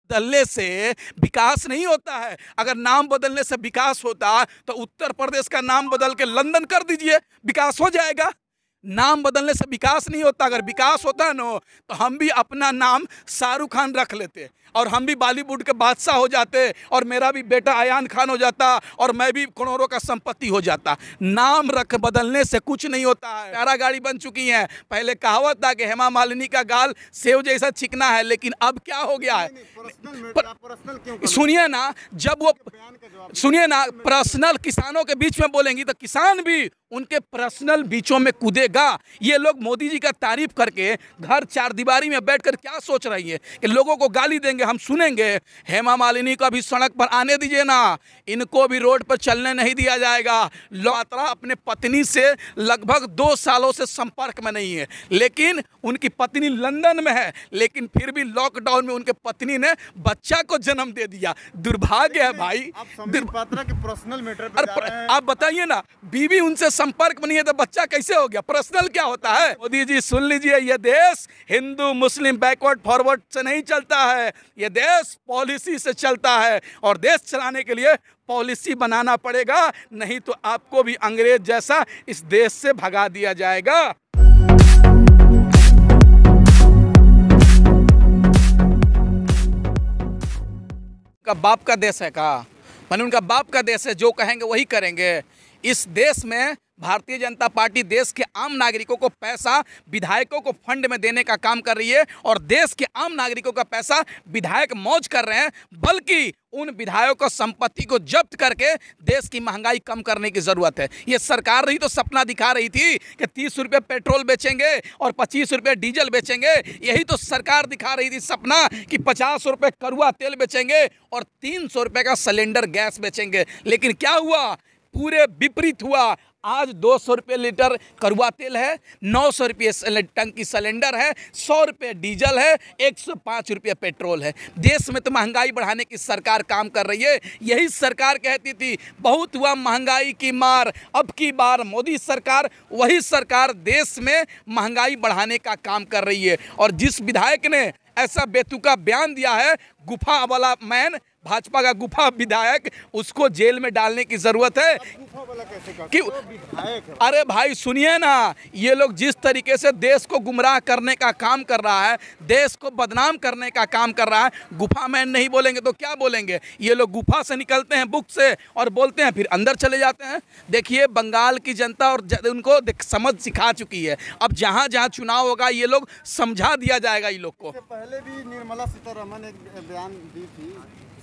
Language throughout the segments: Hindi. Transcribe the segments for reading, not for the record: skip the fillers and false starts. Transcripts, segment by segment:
बदलने से विकास नहीं होता है। अगर नाम बदलने से विकास होता तो उत्तर प्रदेश का नाम बदल के लंदन कर दीजिए, विकास हो जाएगा। नाम बदलने से विकास नहीं होता। अगर विकास होता ना तो हम भी अपना नाम शाहरुख खान रख लेते और हम भी बॉलीवुड के बादशाह हो जाते और मेरा भी बेटा अयान खान हो जाता और मैं भी करोड़ों का संपत्ति हो जाता। नाम रख बदलने से कुछ नहीं होता है। प्यारा गाड़ी बन चुकी है। पहले कहावत था कि हेमा मालिनी का गाल सेव जैसा चिकना है, लेकिन अब क्या हो गया है? सुनिए ना, जब वो सुनिए ना, पर्सनल किसानों के बीच में बोलेंगी तो किसान भी उनके पर्सनल बीचों में कूदेगा। ये लोग मोदी जी का तारीफ करके घर चार दीवारी में बैठकर क्या सोच रही है कि लोगों को गाली देंगे, हम सुनेंगे। हेमा मालिनी को भी सड़क पर आने दीजिए ना, इनको भी रोड पर चलने नहीं दिया जाएगा। लौत्रा अपने पत्नी से लगभग 2 सालों से संपर्क में नहीं है, लेकिन उनकी पत्नी लंदन में है, लेकिन फिर भी लॉकडाउन में उनके पत्नी ने बच्चा को जन्म दे दिया। दुर्भाग्य है भाई। पर्सनल मैटर आप बताइए ना, बीवी उनसे संपर्क में नहीं है तो बच्चा कैसे हो गया? पर्सनल क्या होता है? मोदी जी सुन लीजिए, ये देश हिंदू मुस्लिम बैकवर्ड फॉरवर्ड से नहीं चलता है, ये देश पॉलिसी से चलता है और देश चलाने के लिए पॉलिसी बनाना पड़ेगा, नहीं तो आपको भी अंग्रेज जैसा इस देश से भगा दिया जाएगा। का बाप का देश है का मैंने उनका बाप का देश है, जो कहेंगे वही करेंगे। इस देश में भारतीय जनता पार्टी देश के आम नागरिकों को पैसा विधायकों को फंड में देने का काम कर रही है और देश के आम नागरिकों का पैसा विधायक मौज कर रहे हैं, बल्कि उन विधायकों को संपत्ति को जब्त करके देश की महंगाई कम करने की जरूरत है। ये सरकार रही तो सपना दिखा रही थी कि 30 रुपये पेट्रोल बेचेंगे और 25 रुपये डीजल बेचेंगे। यही तो सरकार दिखा रही थी सपना कि 50 रुपये कड़वा तेल बेचेंगे और 300 रुपये का सिलेंडर गैस बेचेंगे। लेकिन क्या हुआ? पूरे विपरीत हुआ। आज 200 रुपये लीटर कड़वा तेल है, 900 रुपये टंकी सिलेंडर है, 100 रुपये डीजल है, 105 रुपये पेट्रोल है। देश में तो महंगाई बढ़ाने की सरकार काम कर रही है। यही सरकार कहती थी बहुत हुआ महंगाई की मार, अब की बार मोदी सरकार, वही सरकार देश में महंगाई बढ़ाने का काम कर रही है। और जिस विधायक ने ऐसा बेतुका बयान दिया है, गुफा वाला मैन, भाजपा का गुफा विधायक, उसको जेल में डालने की जरूरत है। कि अरे भाई सुनिए ना, ये लोग जिस तरीके से देश को गुमराह करने का काम कर रहा है, देश को बदनाम करने का काम कर रहा है, गुफा मैन नहीं बोलेंगे तो क्या बोलेंगे? ये लोग गुफा से निकलते हैं बुक से और बोलते हैं, फिर अंदर चले जाते हैं। देखिए बंगाल की जनता और उनको समझ सिखा चुकी है। अब जहाँ जहाँ चुनाव होगा ये लोग समझा दिया जाएगा। ये लोग को पहले भी निर्मला सीतारमण एक बयान दी थी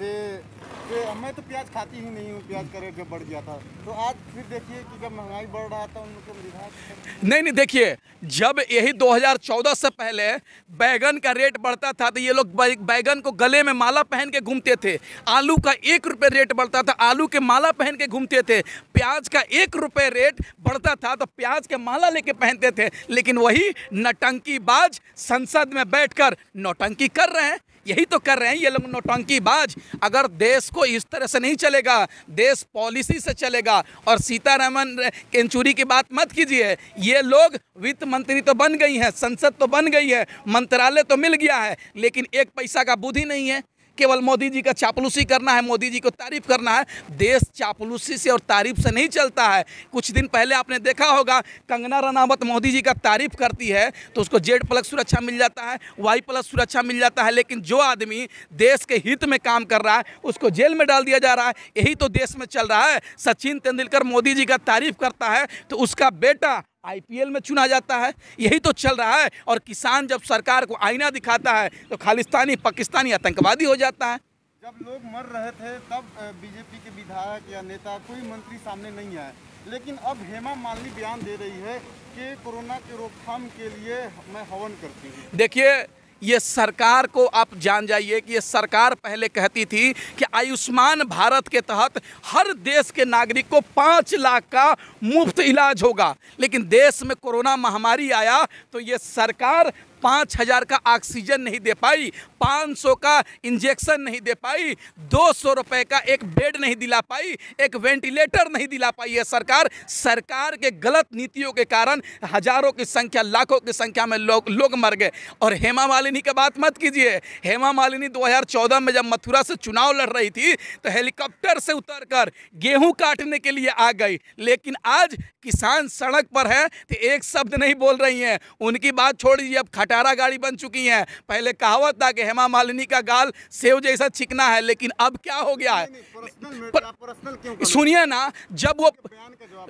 मैं तो प्याज खाती ही नहीं हूँ, प्याज का रेट जब बढ़ गया था, तो आज फिर देखिए कि जब महंगाई बढ़ रहा था उनको नहीं देखिए, जब यही 2014 से पहले बैगन का रेट बढ़ता था तो ये लोग बैगन को गले में माला पहन के घूमते थे। आलू का 1 रुपये रेट बढ़ता था, आलू के माला पहन के घूमते थे। प्याज का 1 रुपये रेट बढ़ता था तो प्याज के माला लेके पहनते थे। लेकिन वही नौटंकीबाज संसद में बैठकर नौटंकी कर रहे हैं। यही तो कर रहे हैं ये लोग, नौटंकीबाज। अगर देश को इस तरह से नहीं चलेगा, देश पॉलिसी से चलेगा। और सीतारमण केंचुरी की बात मत कीजिए, ये लोग वित्त मंत्री तो बन गई हैं, संसद तो बन गई है, मंत्रालय तो मिल गया है, लेकिन 1 पैसा का बुद्धि नहीं है। केवल मोदी जी का चापलूसी करना है, मोदी जी को तारीफ करना है। देश चापलूसी से और तारीफ से नहीं चलता है। कुछ दिन पहले आपने देखा होगा, कंगना रनावत मोदी जी का तारीफ करती है तो उसको Z+ सुरक्षा मिल जाता है, Y+ सुरक्षा मिल जाता है। लेकिन जो आदमी देश के हित में काम कर रहा है उसको जेल में डाल दिया जा रहा है। यही तो देश में चल रहा है। सचिन तेंदुलकर मोदी जी का तारीफ करता है तो उसका बेटा IPL में चुना जाता है। यही तो चल रहा है। और किसान जब सरकार को आईना दिखाता है तो खालिस्तानी पाकिस्तानी आतंकवादी हो जाता है। जब लोग मर रहे थे तब बीजेपी के विधायक या नेता, कोई मंत्री सामने नहीं आए, लेकिन अब हेमा मालिनी बयान दे रही है कि कोरोना के रोकथाम के लिए मैं हवन करती हूँ। देखिए, ये सरकार को आप जान जाइए कि ये सरकार पहले कहती थी कि आयुष्मान भारत के तहत हर देश के नागरिक को 5 लाख का मुफ्त इलाज होगा। लेकिन देश में कोरोना महामारी आया तो ये सरकार 5000 का ऑक्सीजन नहीं दे पाई, 500 का इंजेक्शन नहीं दे पाई, 200 रुपए का एक बेड नहीं दिला पाई, एक वेंटिलेटर नहीं दिला पाई है सरकार। सरकार के गलत नीतियों के कारण हजारों की संख्या, लाखों की संख्या में लोग मर गए। और हेमा मालिनी की बात मत कीजिए। हेमा मालिनी 2014 में जब मथुरा से चुनाव लड़ रही थी तो हेलीकॉप्टर से उतरकर गेहूं काटने के लिए आ गई, लेकिन आज किसान सड़क पर है तो एक शब्द नहीं बोल रही हैं। उनकी बात छोड़ दीजिए, अब खटारा गाड़ी बन चुकी हैं। पहले कहावत था कि हेमा मालिनी का गाल सेव जैसा चिकना है, लेकिन अब क्या हो गया है? सुनिए ना, जब वो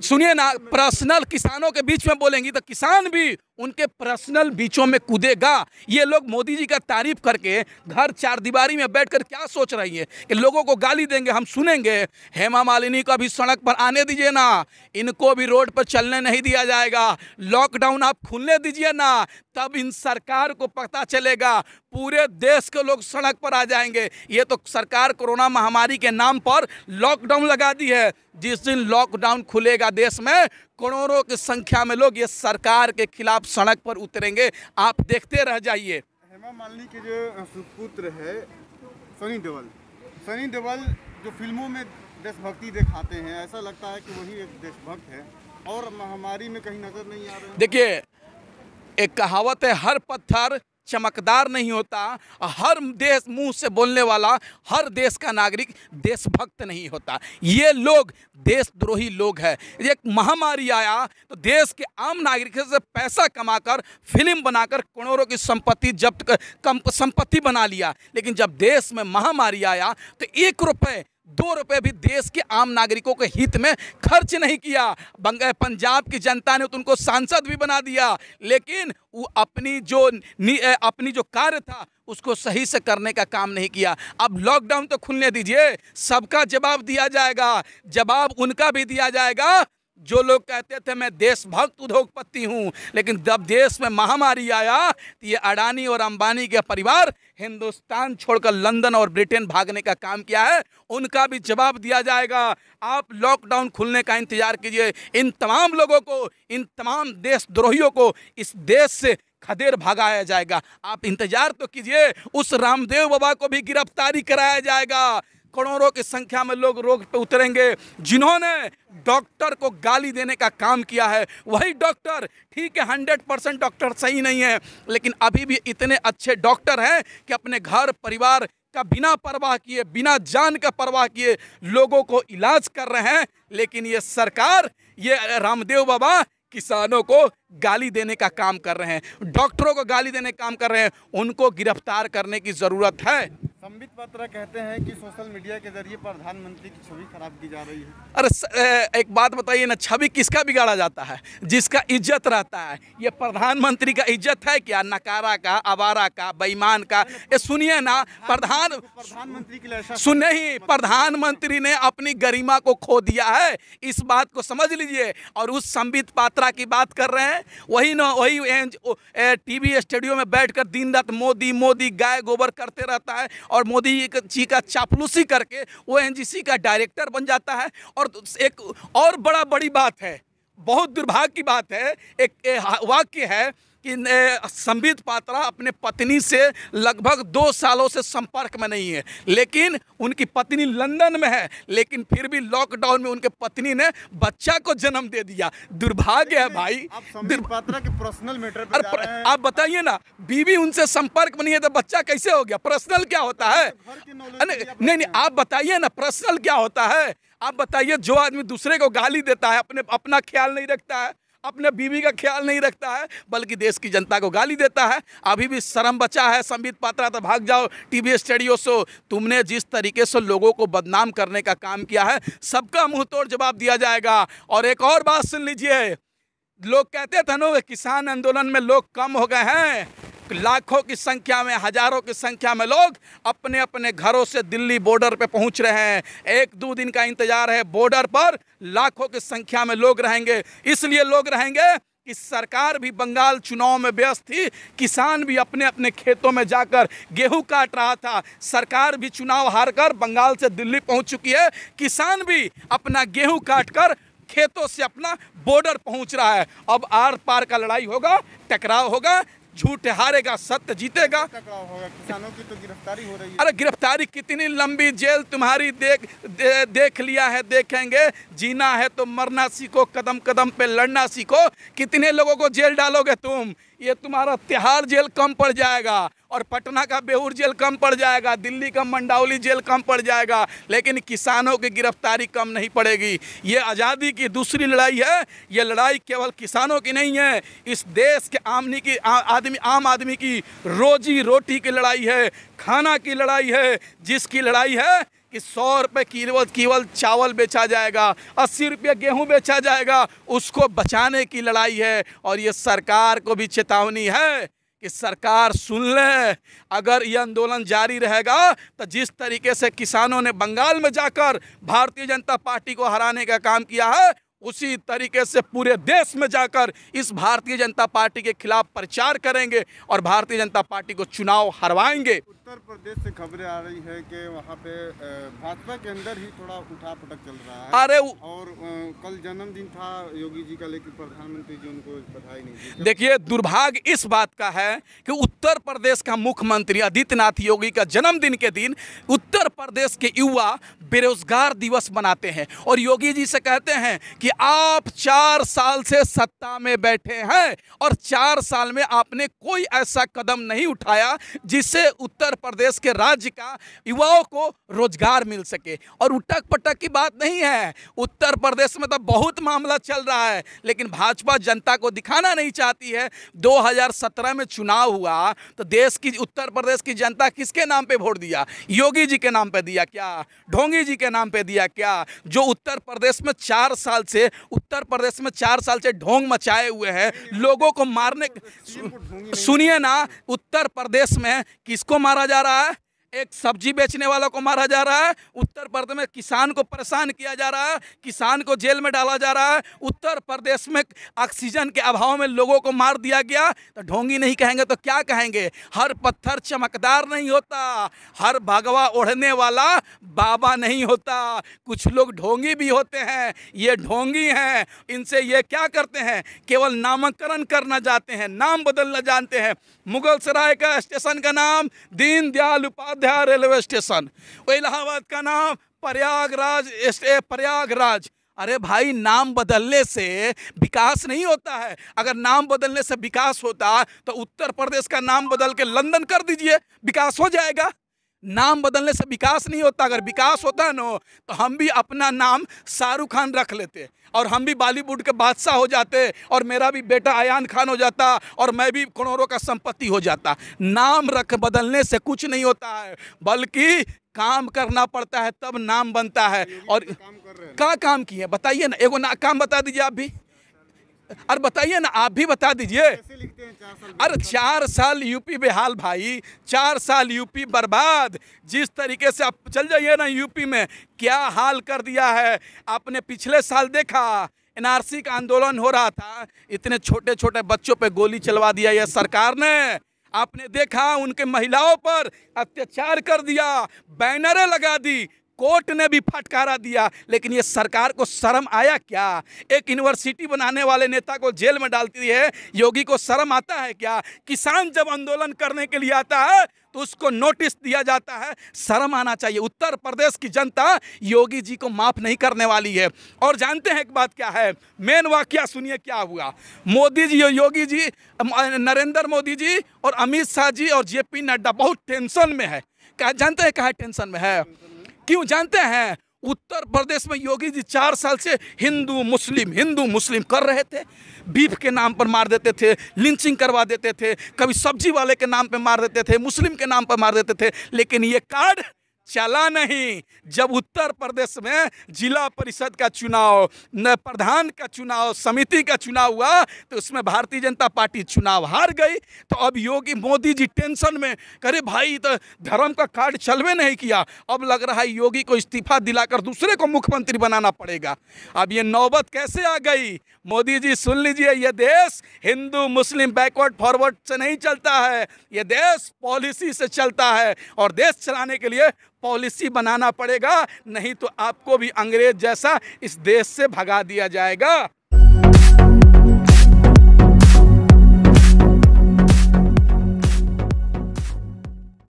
सुनिए ना, पर्सनल किसानों के बीच में बोलेंगी तो किसान भी उनके पर्सनल बीचों में कूदेगा। ये लोग मोदी जी का तारीफ करके घर चार दीवारी में बैठकर क्या सोच रही है कि लोगों को गाली देंगे, हम सुनेंगे? हेमा मालिनी को भी सड़क पर आने दीजिए ना, इनको भी रोड पर चलने नहीं दिया जाएगा। लॉकडाउन आप खुलने दीजिए ना, तब इन सरकार को पता चलेगा। पूरे देश के लोग सड़क पर आ जाएंगे। ये तो सरकार कोरोना महामारी के नाम पर लॉकडाउन लगा दी है। जिस दिन लॉकडाउन खुलेगा देश में, करोड़ों की संख्या में लोग ये सरकार के खिलाफ सड़क पर उतरेंगे। आप देखते रह जाइए। हेमा मालिनी के जो सुपुत्र है सनी देओल जो फिल्मों में देशभक्ति दिखाते हैं, ऐसा लगता है कि वही एक देशभक्त है और महामारी में कहीं नजर नहीं आ रहे हैं। देखिए, एक कहावत है, हर पत्थर चमकदार नहीं होता, हर देश मुंह से बोलने वाला हर देश का नागरिक देशभक्त नहीं होता। ये लोग देशद्रोही लोग हैं। एक महामारी आया तो देश के आम नागरिकों से पैसा कमाकर फिल्म बनाकर करोड़ों की संपत्ति बना लिया, लेकिन जब देश में महामारी आया तो 1 रुपए 2 रुपए भी देश के आम नागरिकों के हित में खर्च नहीं किया। पंजाब की जनता ने तो उनको सांसद भी बना दिया, लेकिन वो अपनी जो कार्य था उसको सही से करने का काम नहीं किया। अब लॉकडाउन तो खुलने दीजिए, सबका जवाब दिया जाएगा। जवाब उनका भी दिया जाएगा जो लोग कहते थे मैं देशभक्त उद्योगपति हूं, लेकिन जब देश में महामारी आया तो ये अडानी और अंबानी के परिवार हिंदुस्तान छोड़कर लंदन और ब्रिटेन भागने का काम किया है। उनका भी जवाब दिया जाएगा। आप लॉकडाउन खुलने का इंतजार कीजिए। इन तमाम लोगों को, इन तमाम देशद्रोहियों को इस देश से खदेड़ भगाया जाएगा। आप इंतजार तो कीजिए। उस रामदेव बाबा को भी गिरफ्तारी कराया जाएगा। करोड़ों की संख्या में लोग रोड पे उतरेंगे जिन्होंने डॉक्टर को गाली देने का काम किया है। वही डॉक्टर, ठीक है 100% डॉक्टर सही नहीं है, लेकिन अभी भी इतने अच्छे डॉक्टर हैं कि अपने घर परिवार का बिना परवाह किए, बिना जान का परवाह किए लोगों को इलाज कर रहे हैं। लेकिन ये सरकार, ये रामदेव बाबा किसानों को गाली देने का काम कर रहे हैं, डॉक्टरों को गाली देने का काम कर रहे हैं। उनको गिरफ्तार करने की जरूरत है। संबित पात्रा कहते हैं कि सोशल मीडिया के जरिए प्रधानमंत्री की छवि खराब की जा रही है। अरे एक बात बताइए ना, छवि किसका बिगाड़ा जाता है? जिसका इज्जत रहता है। ये प्रधानमंत्री का इज्जत है क्या? नकारा का, आवारा का, बेईमान का? ये सुनिए ना, प्रधानमंत्री के लिए सुने ही, प्रधानमंत्री ने अपनी गरिमा को खो दिया है, इस बात को समझ लीजिए। और उस संबित पात्रा की बात कर रहे हैं, वही ना, वही टीवी स्टूडियो में बैठकर दिन रात मोदी मोदी गाय गोबर करते रहता है और मोदी जी का चापलूसी करके वो एनजीसी का डायरेक्टर बन जाता है। और एक और बड़ी बात है, बहुत दुर्भाग्य की बात है, एक वाक्य है कि संबित पात्रा अपने पत्नी से लगभग 2 सालों से संपर्क में नहीं है, लेकिन उनकी पत्नी लंदन में है, लेकिन फिर भी लॉकडाउन में उनके पत्नी ने बच्चा को जन्म दे दिया। दुर्भाग्य है भाई। आप संबित पात्रा के पर्सनल मैटर पे जा रहे हैं। आप बताइए ना, बीवी उनसे संपर्क में नहीं है तो बच्चा कैसे हो गया? पर्सनल क्या होता है? नहीं, आप बताइए ना, पर्सनल क्या होता है? आप बताइए। जो आदमी दूसरे को गाली देता है, अपना ख्याल नहीं रखता है, अपने बीवी का ख्याल नहीं रखता है, बल्कि देश की जनता को गाली देता है, अभी भी शर्म बचा है? संबित पात्रा तो भाग जाओ टीवी स्टूडियो से। तुमने जिस तरीके से लोगों को बदनाम करने का काम किया है, सबका मुंह तोड़ जवाब दिया जाएगा। और एक और बात सुन लीजिए, लोग कहते थे ना किसान आंदोलन में लोग कम हो गए हैं, लाखों की संख्या में, हजारों की संख्या में लोग अपने अपने घरों से दिल्ली बॉर्डर पे पहुंच रहे हैं। 1-2 दिन का इंतजार है, बॉर्डर पर लाखों की संख्या में लोग रहेंगे। इसलिए लोग रहेंगे कि सरकार भी बंगाल चुनाव में व्यस्त थी, किसान भी अपने अपने खेतों में जाकर गेहूं काट रहा था। सरकार भी चुनाव हारकर बंगाल से दिल्ली पहुंच चुकी है, किसान भी अपना गेहूं काटकर खेतों से अपना बॉर्डर पहुंच रहा है। अब आर पार का लड़ाई होगा, टकराव होगा। झूठ हारेगा, सत्य जीतेगा। तकड़ा होगा, किसानों की तो गिरफ्तारी हो रही है। अरे गिरफ्तारी कितनी लंबी, जेल तुम्हारी देख लिया है, देखेंगे। जीना है तो मरना सीखो, कदम कदम पे लड़ना सीखो। कितने लोगों को जेल डालोगे तुम? ये तुम्हारा तिहाड़ जेल कम पड़ जाएगा, और पटना का बेऊर जेल कम पड़ जाएगा, दिल्ली का मंडाउली जेल कम पड़ जाएगा, लेकिन किसानों की गिरफ्तारी कम नहीं पड़ेगी। ये आज़ादी की दूसरी लड़ाई है। ये लड़ाई केवल किसानों की नहीं है, इस देश के आम आदमी की रोजी रोटी की लड़ाई है, खाना की लड़ाई है, जिसकी लड़ाई है कि 100 रुपये केवल चावल बेचा जाएगा, 80 रुपये गेहूँ बेचा जाएगा, उसको बचाने की लड़ाई है। और ये सरकार को भी चेतावनी है कि सरकार सुन ले, अगर ये आंदोलन जारी रहेगा तो जिस तरीके से किसानों ने बंगाल में जाकर भारतीय जनता पार्टी को हराने का काम किया है, उसी तरीके से पूरे देश में जाकर इस भारतीय जनता पार्टी के खिलाफ प्रचार करेंगे और भारतीय जनता पार्टी को चुनाव हरवाएंगे। उत्तर प्रदेश से खबरें आ रही है कि वहाँ पे भाजपा के अंदर ही थोड़ा उठापटक चल रहा है। अरे और कल जन्मदिन था योगी जी का, लेकिन प्रधानमंत्री जी उनको बधाई नहीं दी। देखिए, दुर्भाग्य इस बात का है कि उत्तर प्रदेश का मुख्यमंत्री आदित्यनाथ योगी का जन्मदिन के दिन उत्तर प्रदेश के युवा बेरोजगार दिवस मनाते हैं और योगी जी से कहते हैं कि आप 4 साल से सत्ता में बैठे हैं और 4 साल में आपने कोई ऐसा कदम नहीं उठाया जिससे उत्तर प्रदेश के राज्य का युवाओं को रोजगार मिल सके। और उटक पटक की बात नहीं है, उत्तर प्रदेश में तो बहुत मामला चल रहा है, लेकिन भाजपा जनता को दिखाना नहीं चाहती है। 2017 में चुनाव हुआ तो देश की, उत्तर प्रदेश की जनता किसके नाम पे वोट दिया? योगी जी के नाम पे दिया क्या? ढोंगी जी के नाम पे दिया क्या? जो उत्तर प्रदेश में 4 साल से ढोंग मचाए हुए हैं, लोगों को मारने। सुनिए ना, उत्तर प्रदेश में किसको मारा जा रहा है? एक सब्जी बेचने वालों को मारा जा रहा है। उत्तर प्रदेश में किसान को परेशान किया जा रहा है, किसान को जेल में डाला जा रहा है। उत्तर प्रदेश में ऑक्सीजन के अभाव में लोगों को मार दिया गया। तो ढोंगी नहीं कहेंगे तो क्या कहेंगे? हर पत्थर चमकदार नहीं होता, हर भगवा ओढ़ने वाला बाबा नहीं होता। कुछ लोग ढोंगी भी होते हैं, ये ढोंगी हैं। इनसे ये क्या करते हैं? केवल नामकरण करना जानते हैं, नाम बदलना जानते हैं। मुगल सराय का स्टेशन का नाम दीनदयाल उपाध्याय रेलवे स्टेशन, इलाहाबाद का नाम प्रयागराज। अरे भाई, नाम बदलने से विकास नहीं होता है। अगर नाम बदलने से विकास होता तो उत्तर प्रदेश का नाम बदल के लंदन कर दीजिए, विकास हो जाएगा। नाम बदलने से विकास नहीं होता। अगर विकास होता ना तो हम भी अपना नाम शाहरुख खान रख लेते और हम भी बॉलीवुड के बादशाह हो जाते और मेरा भी बेटा अयान खान हो जाता और मैं भी करोड़ों का संपत्ति हो जाता। नाम बदलने से कुछ नहीं होता है, बल्कि काम करना पड़ता है, तब नाम बनता है। और क्या काम किए बताइए ना, एगो काम बता दीजिए आप भी। अरे बताइए ना, आप भी बता दीजिए। अरे 4 साल यूपी बेहाल भाई, 4 साल यूपी बर्बाद। जिस तरीके से आप चल जाइए ना यूपी में, क्या हाल कर दिया है। आपने पिछले साल देखा, एनआरसी का आंदोलन हो रहा था, इतने छोटे छोटे बच्चों पे गोली चलवा दिया यह सरकार ने। आपने देखा उनके महिलाओं पर अत्याचार कर दिया, बैनरें लगा दी, कोर्ट ने भी फटकारा दिया। लेकिन ये सरकार को शर्म आया क्या? एक यूनिवर्सिटी बनाने वाले नेता को जेल में डालती है, योगी को शर्म आता है क्या? किसान जब आंदोलन करने के लिए आता है तो उसको नोटिस दिया जाता है, शर्म आना चाहिए। उत्तर प्रदेश की जनता योगी जी को माफ़ नहीं करने वाली है। और जानते हैं एक बात क्या है? मेन वाकया सुनिए क्या हुआ। मोदी जी, योगी जी, नरेंद्र मोदी जी और अमित शाह जी और जेपी नड्डा बहुत टेंशन में है। क्या जानते हैं कहाँ टेंशन में है? क्यों जानते हैं? उत्तर प्रदेश में योगी जी 4 साल से हिंदू मुस्लिम कर रहे थे। बीफ के नाम पर मार देते थे, लिंचिंग करवा देते थे, कभी सब्जी वाले के नाम पे मार देते थे, मुस्लिम के नाम पर मार देते थे। लेकिन ये कार्ड चला नहीं। जब उत्तर प्रदेश में जिला परिषद का चुनाव, प्रधान का चुनाव, समिति का चुनाव हुआ तो उसमें भारतीय जनता पार्टी चुनाव हार गई। तो अब योगी मोदी जी टेंशन में, करे भाई तो धर्म का कार्ड चलवे नहीं किया, अब लग रहा है योगी को इस्तीफा दिलाकर दूसरे को मुख्यमंत्री बनाना पड़ेगा। अब ये नौबत कैसे आ गई? मोदी जी सुन लीजिए, ये देश हिंदू मुस्लिम बैकवर्ड फॉरवर्ड से नहीं चलता है, ये देश पॉलिसी से चलता है। और देश चलाने के लिए पॉलिसी बनाना पड़ेगा, नहीं तो आपको भी अंग्रेज जैसा इस देश से भगा दिया जाएगा।